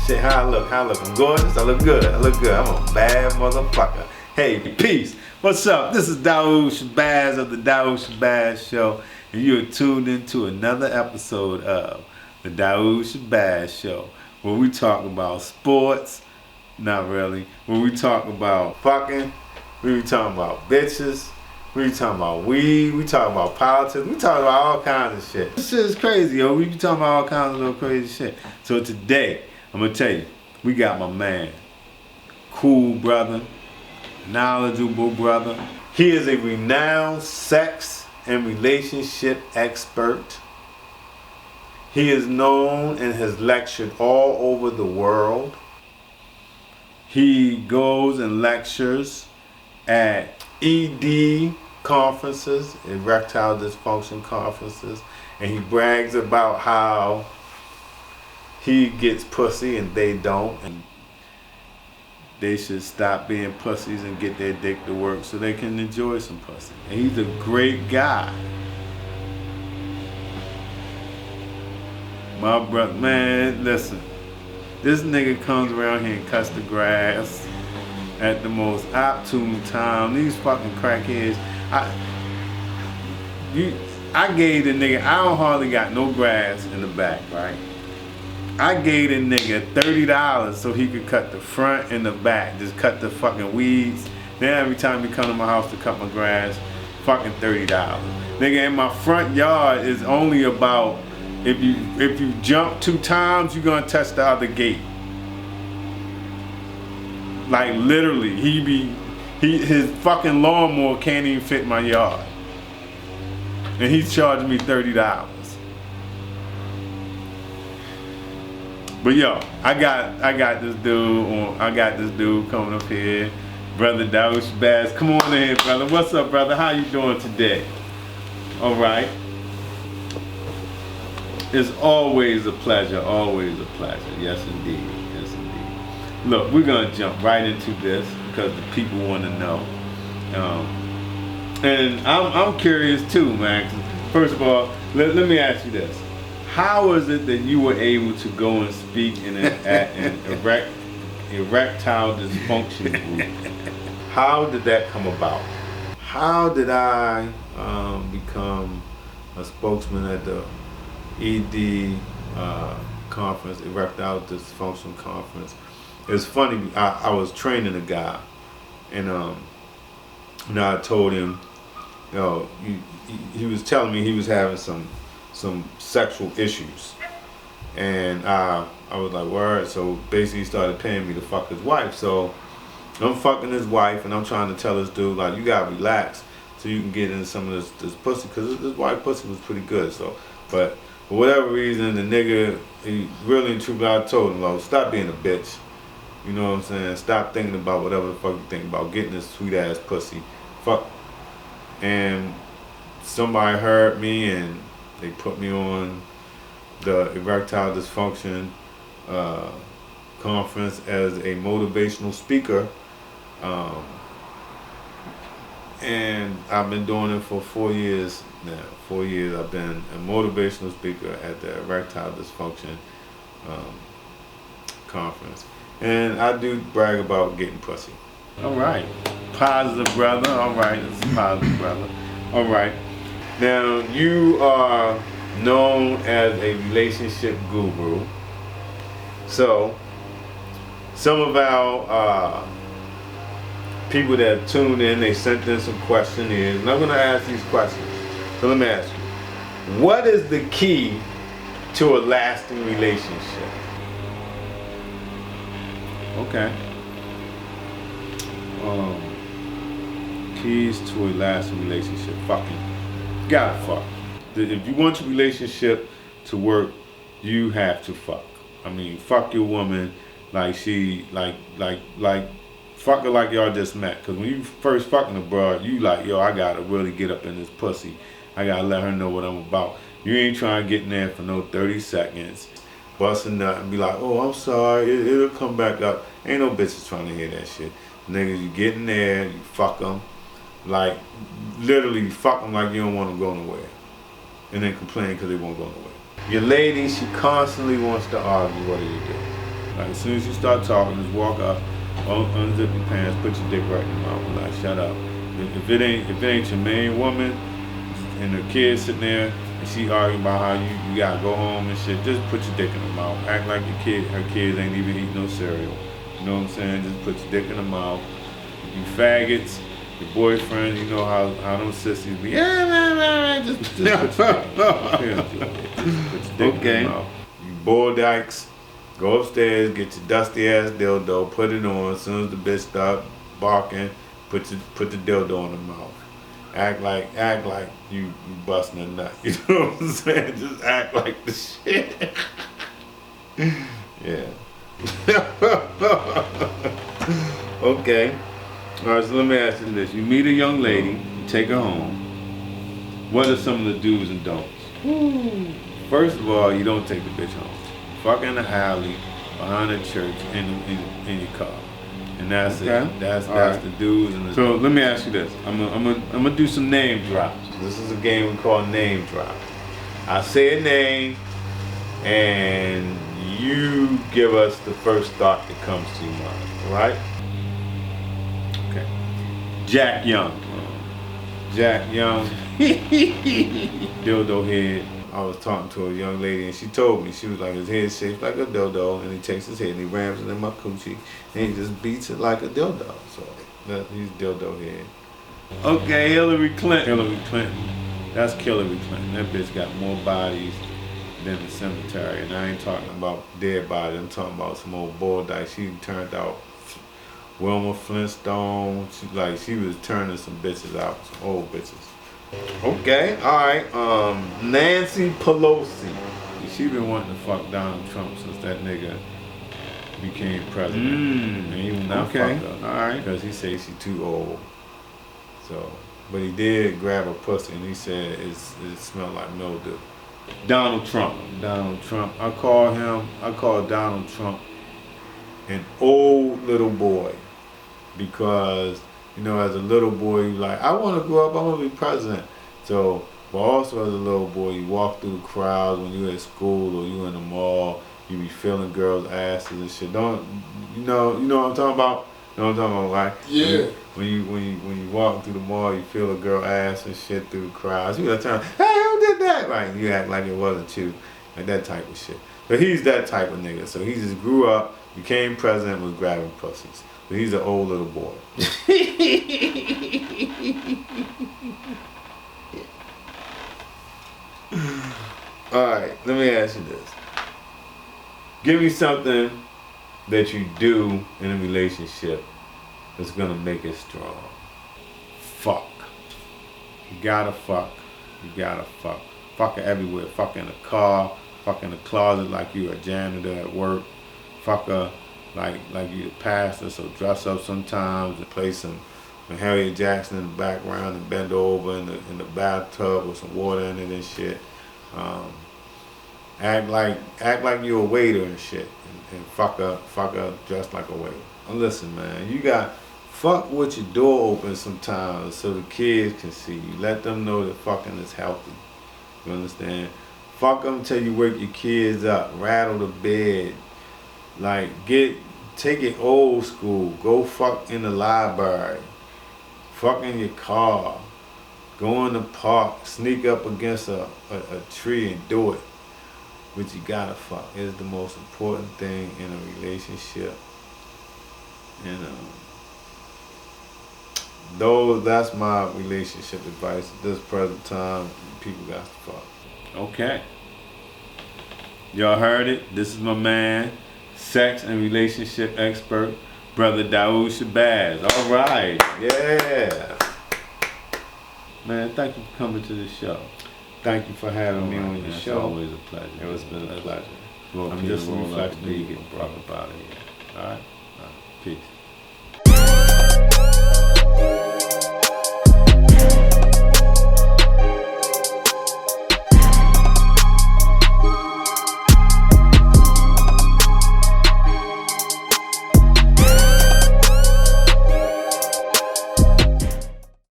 Shit, how I look? I'm gorgeous? I look good. I'm a bad motherfucker. Hey, peace. What's up? This is Dawud Shabazz of the Dawud Shabazz Show, and you are tuned into another episode of the Dawud Shabazz Show, where we talk about sports, not really, where we talk about fucking, we talking about bitches, we talking about weed, we talking about politics, we talking about all kinds of shit. This shit is crazy, yo. We be talking about all kinds of little crazy shit. So today, I'm gonna tell you, we got my man, cool brother, knowledgeable brother. He is a renowned sex and relationship expert. He is known and has lectured all over the world. He goes and lectures at ED conferences, erectile dysfunction conferences, and he brags about how he gets pussy and they don't, and they should stop being pussies and get their dick to work so they can enjoy some pussy. And he's a great guy. My brother, man, listen. This nigga comes around here and cuts the grass at the most opportune time. These fucking crackheads. I gave the nigga, I don't hardly got no grass in the back, right? I gave the nigga $30 so he could cut the front and the back. Just cut the fucking weeds. Then every time he come to my house to cut my grass, fucking $30. Nigga, in my front yard is only about, if you jump 2 times, you're gonna touch the other gate. Like literally, his fucking lawnmower can't even fit my yard. And he's charging me $30. But yo, I got this dude coming up here, brother Dawud Shabazz. Come on in, brother. What's up, brother? How you doing today? All right. It's always a pleasure. Always a pleasure. Yes, indeed. Yes, indeed. Look, we're gonna jump right into this because the people want to know, and I'm curious too, man. First of all, let me ask you this. How is it that you were able to go and speak at an erectile dysfunction group? How did that come about? How did I become a spokesman at the ED conference, erectile dysfunction conference? It was funny. I was training a guy, and I told him, you know, he was telling me he was having some sexual issues, and I was like, word. So basically he started paying me to fuck his wife. So I'm fucking his wife, and I'm trying to tell this dude, like, you gotta relax so you can get into some of this pussy, because this wife pussy was pretty good. So, but for whatever reason, the nigga, he really and truly, I told him, like, stop being a bitch. You know what I'm saying? Stop thinking about whatever the fuck you think about, getting this sweet ass pussy. Fuck. And somebody heard me, and they put me on the erectile dysfunction conference as a motivational speaker, and I've been doing it for 4 years now. 4 years I've been a motivational speaker at the erectile dysfunction conference, and I do brag about getting pussy. All right, positive brother. All right, it's a positive brother. All right. Now, you are known as a relationship guru. So, some of our people that have tuned in, they sent in some questionnaires, and I'm going to ask these questions. So let me ask you, what is the key to a lasting relationship? Okay. Keys to a lasting relationship. Fucking. Gotta fuck. If you want your relationship to work, you have to fuck. I mean, fuck your woman like she, like fuck her like y'all just met. Cause when you first fucking a broad, you like, yo, I gotta really get up in this pussy. I gotta let her know what I'm about. You ain't trying to get in there for no 30 seconds, busting nut and be like, oh, I'm sorry, it'll come back up. Ain't no bitches trying to hear that shit. Niggas, you get in there, you fuck them. Like, literally fuck them like you don't want to go nowhere. And then complain because they won't go nowhere. Your lady, she constantly wants to argue. What do you do? Like as soon as you start talking, just walk up, unzip your pants, put your dick right in your mouth, and like shut up. If it ain't your main woman, and the kid sitting there, and she arguing about how you gotta go home and shit, just put your dick in her mouth. Act like her kids ain't even eating no cereal. You know what I'm saying? Just put your dick in her mouth. You faggots, your boyfriend, you know how those sissies be, just put your dick in her mouth. You boy dykes, go upstairs, get your dusty ass dildo, put it on. As soon as the bitch start barking, put the dildo in her mouth. Act like you busting a nut. You know what I'm saying? Just act like the shit. Yeah. Okay. All right, so let me ask you this. You meet a young lady, you take her home. What are some of the do's and don'ts? First of all, you don't take the bitch home. Fuck in the alley, behind the church, in your car. And that's it. That's right. The do's and the don'ts. So let me ask you this. I'm gonna do some name drops. This is a game we call name drop. I say a name, and you give us the first thought that comes to your mind. All right? Okay. Jack Young. Jack Young. Dildo head. I was talking to a young lady and she told me, she was like, his head shaped like a dildo, and he takes his head and he rams it in my coochie and he just beats it like a dildo. So he's dildo head. Okay, Hillary Clinton. Hillary Clinton. That's Hillary Clinton. That bitch got more bodies than the cemetery. And I ain't talking about dead bodies. I'm talking about some old bull dice. She turned out Wilma Flintstone. She was turning some bitches out, some old bitches. Okay, alright. Nancy Pelosi. She been wanting to fuck Donald Trump since that nigga became president. And he will not fuck her. Alright. Because he says she too old. So, but he did grab her pussy and he said it smelled like mildew. Donald Trump. I call Donald Trump an old little boy. Because, you know, as a little boy, you like, I want to grow up, I want to be president. So, but also as a little boy, you walk through the crowds when you're at school or you in the mall, you be feeling girls' asses and shit. You know what I'm talking about? You know what I'm talking about, right? Yeah. When you walk through the mall, you feel a girl ass and shit through the crowds. You gotta turn, hey, who did that? Right? You act like it wasn't you, like that type of shit. But he's that type of nigga. So he just grew up, became president, was grabbing pussies. But he's an old little boy. Alright, let me ask you this. Give me something that you do in a relationship that's gonna make it strong. Fuck. You gotta fuck. Fuck her everywhere. Fuck in the car. Fuck in the closet like you a janitor at work. Fuck her like you a pastor, so dress up sometimes and play some Harriet Jackson in the background and bend over in the bathtub with some water in it and shit. Act like you a waiter and shit, and fuck her dressed like a waiter. Now listen, man, you got fuck with your door open sometimes so the kids can see you. Let them know that fucking is healthy. You understand? Fuck them till you wake your kids up, rattle the bed, like take it old school. Go fuck in the library, fuck in your car, go in the park, sneak up against a tree and do it. But you gotta fuck. It's the most important thing in a relationship. And that's my relationship advice at this present time. People got to fuck. Okay. Y'all heard it. This is my man, sex and relationship expert, brother Dawud Shabazz. All right. Yeah. Man, thank you for coming to the show. Thank you for having me on your show. It's always a pleasure. It's been a pleasure. I'm just a reflection of you getting brought up out of here. All right? Peace.